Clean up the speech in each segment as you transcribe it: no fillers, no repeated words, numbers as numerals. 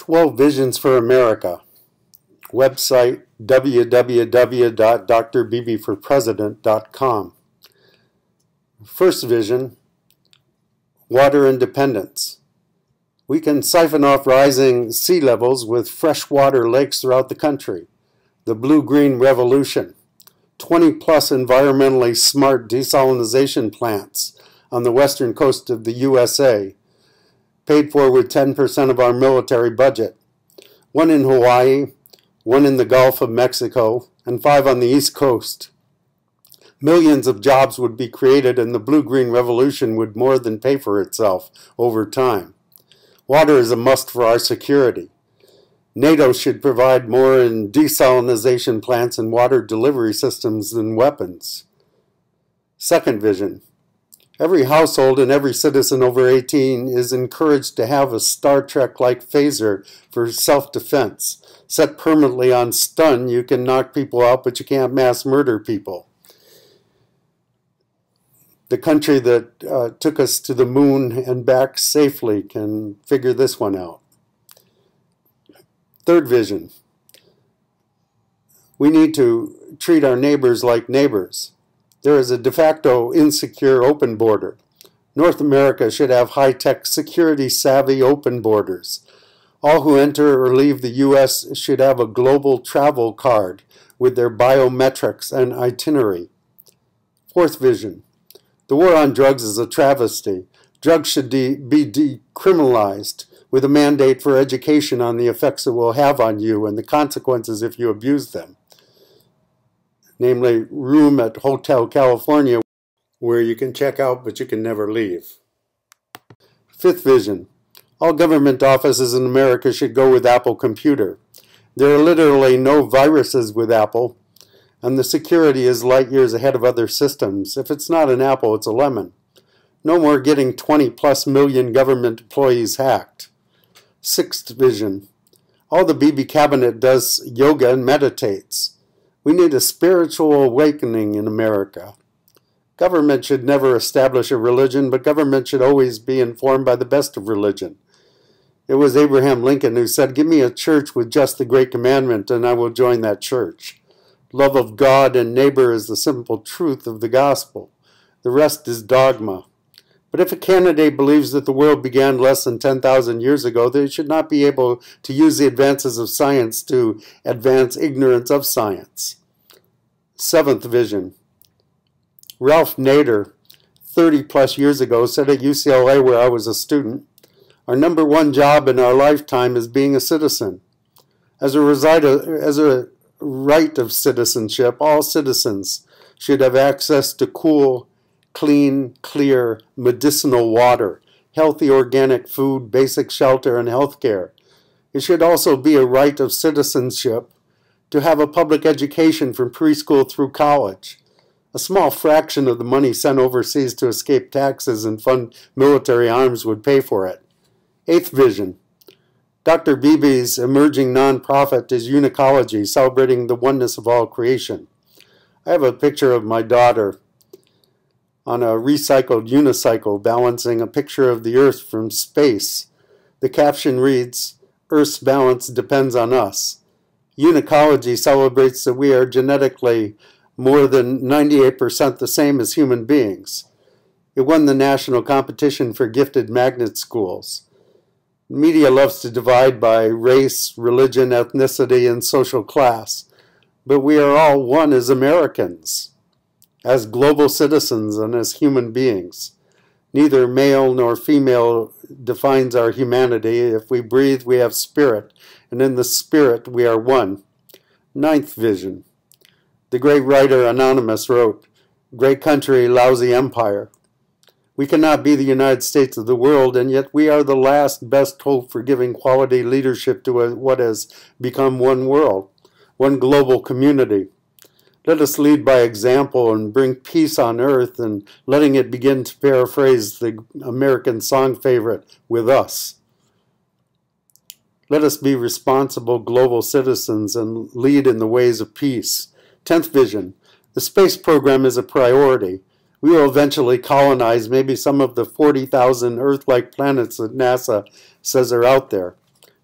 12 Visions for America. Website www.drbeebeforpresident.com. First vision, water independence. We can siphon off rising sea levels with freshwater lakes throughout the country. The blue-green revolution. 20-plus environmentally smart desalination plants on the western coast of the USA, paid for with 10% of our military budget. One in Hawaii, one in the Gulf of Mexico, and 5 on the East Coast. Millions of jobs would be created, and the blue-green revolution would more than pay for itself over time. Water is a must for our security. NATO should provide more in desalination plants and water delivery systems than weapons. Second vision. Every household and every citizen over 18 is encouraged to have a Star Trek-like phaser for self-defense. Set permanently on stun, you can knock people out, but you can't mass murder people. The country that took us to the moon and back safely can figure this one out. Third vision. We need to treat our neighbors like neighbors. There is a de facto insecure open border. North America should have high-tech, security-savvy open borders. All who enter or leave the U.S. should have a global travel card with their biometrics and itinerary. Fourth vision. The war on drugs is a travesty. Drugs should be decriminalized with a mandate for education on the effects it will have on you and the consequences if you abuse them. Namely, room at Hotel California where you can check out but you can never leave. Fifth vision. All government offices in America should go with Apple Computer. There are literally no viruses with Apple, and the security is light years ahead of other systems. If it's not an apple, it's a lemon. No more getting 20+ million government employees hacked. Sixth vision. All the Beebe cabinet does yoga and meditates. We need a spiritual awakening in America. Government should never establish a religion, but government should always be informed by the best of religion. It was Abraham Lincoln who said, "Give me a church with just the great commandment, and I will join that church." Love of God and neighbor is the simple truth of the gospel. The rest is dogma. But if a candidate believes that the world began less than 10,000 years ago, they should not be able to use the advances of science to advance ignorance of science. Seventh vision. Ralph Nader, 30+ years ago, said at UCLA, where I was a student, "Our number one job in our lifetime is being a citizen. As a right of citizenship, all citizens should have access to cool, clean, clear, medicinal water, healthy organic food, basic shelter, and health care. It should also be a right of citizenship to have a public education from preschool through college. A small fraction of the money sent overseas to escape taxes and fund military arms would pay for it." Eighth vision. Dr. Beebe's emerging nonprofit is Unicology, celebrating the oneness of all creation. I have a picture of my daughter on a recycled unicycle balancing a picture of the Earth from space. The caption reads, "Earth's balance depends on us." Unicology celebrates that we are genetically more than 98% the same as human beings. It won the national competition for gifted magnet schools. Media loves to divide by race, religion, ethnicity, and social class, but we are all one as Americans, as global citizens, and as human beings. Neither male nor female defines our humanity. If we breathe, we have spirit, and in the spirit we are one. Ninth vision. The great writer Anonymous wrote, "Great country, lousy empire." We cannot be the United States of the world, and yet we are the last best hope for giving quality leadership to what has become one world, one global community. Let us lead by example and bring peace on earth, and letting it begin to paraphrase the American song favorite, "With Us." Let us be responsible global citizens and lead in the ways of peace. 10th vision. The space program is a priority. We will eventually colonize maybe some of the 40,000 Earth-like planets that NASA says are out there.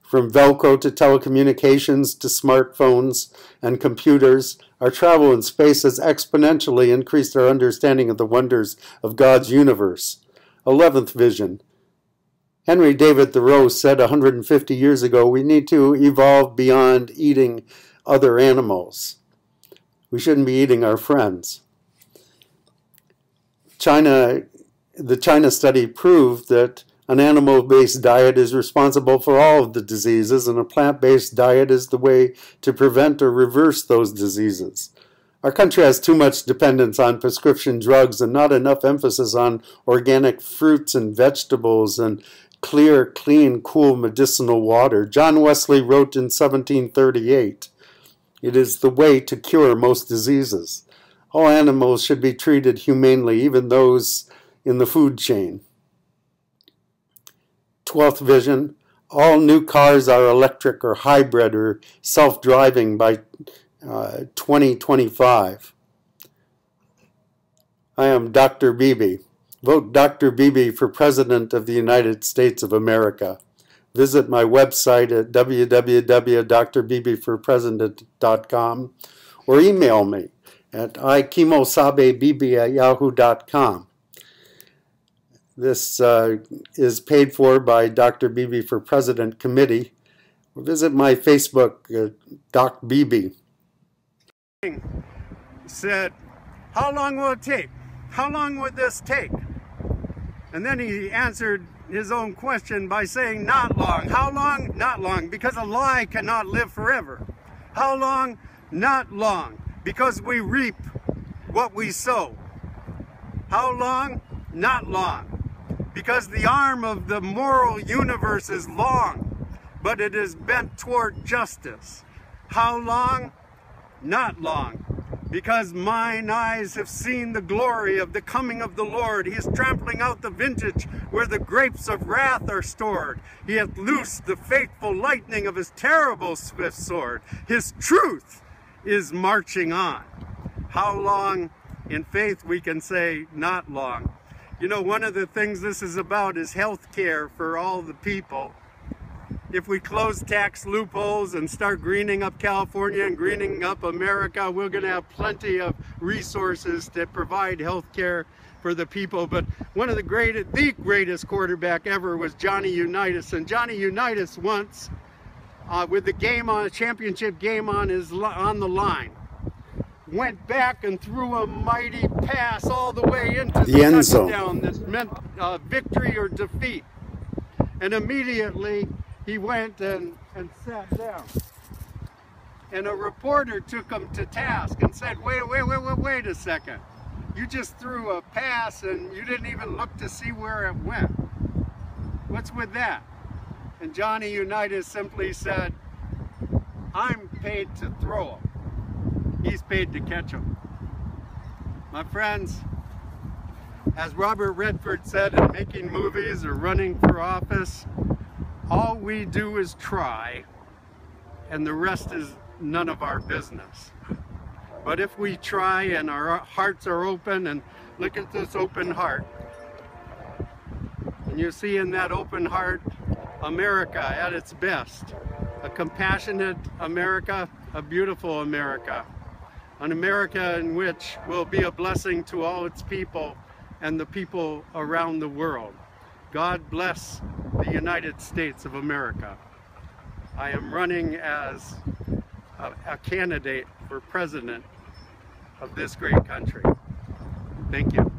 From Velcro to telecommunications to smartphones and computers, our travel in space has exponentially increased our understanding of the wonders of God's universe. 11th vision. Henry David Thoreau said 150 years ago, we need to evolve beyond eating other animals. We shouldn't be eating our friends. The China study proved that an animal-based diet is responsible for all of the diseases, and a plant-based diet is the way to prevent or reverse those diseases. Our country has too much dependence on prescription drugs and not enough emphasis on organic fruits and vegetables and clear, clean, cool medicinal water. John Wesley wrote in 1738, "It is the way to cure most diseases. All animals should be treated humanely, even those in the food chain." 12th vision, all new cars are electric or hybrid or self-driving by 2025. I am Dr. Beebe. Vote Dr. Beebe for President of the United States of America. Visit my website at www.drbeebeforpresident.com or email me at ikimosabebe@yahoo.com. This is paid for by Dr. Beebe for President Committee. Or visit my Facebook, Doc Beebe. Said, how long will it take? How long would this take? And then he answered his own question by saying, not long. How long? Not long, because a lie cannot live forever. How long? Not long, because we reap what we sow. How long? Not long, because the arm of the moral universe is long, but it is bent toward justice. How long? Not long, because mine eyes have seen the glory of the coming of the Lord. He is trampling out the vintage where the grapes of wrath are stored. He hath loosed the faithful lightning of his terrible swift sword. His truth is marching on. How long? In faith we can say not long. You know, one of the things this is about is health care for all the people. If we close tax loopholes and start greening up California and greening up America, we're going to have plenty of resources to provide health care for the people. But one of the greatest quarterback ever was Johnny Unitas. And Johnny Unitas once, with the game on, a championship game on the line, went back and threw a mighty pass all the way into the end zone that meant victory or defeat. And immediately he went and sat down. And a reporter took him to task and said, wait a second. You just threw a pass and you didn't even look to see where it went. What's with that? And Johnny Unitas simply said, I'm paid to throw him. He's paid to catch him. My friends, as Robert Redford said in making movies or running for office, all we do is try, and the rest is none of our business. But if we try and our hearts are open, and look at this open heart, and you see in that open heart America at its best, a compassionate America, a beautiful America, an America in which will be a blessing to all its people and the people around the world. God bless the United States of America. I am running as a candidate for president of this great country. Thank you.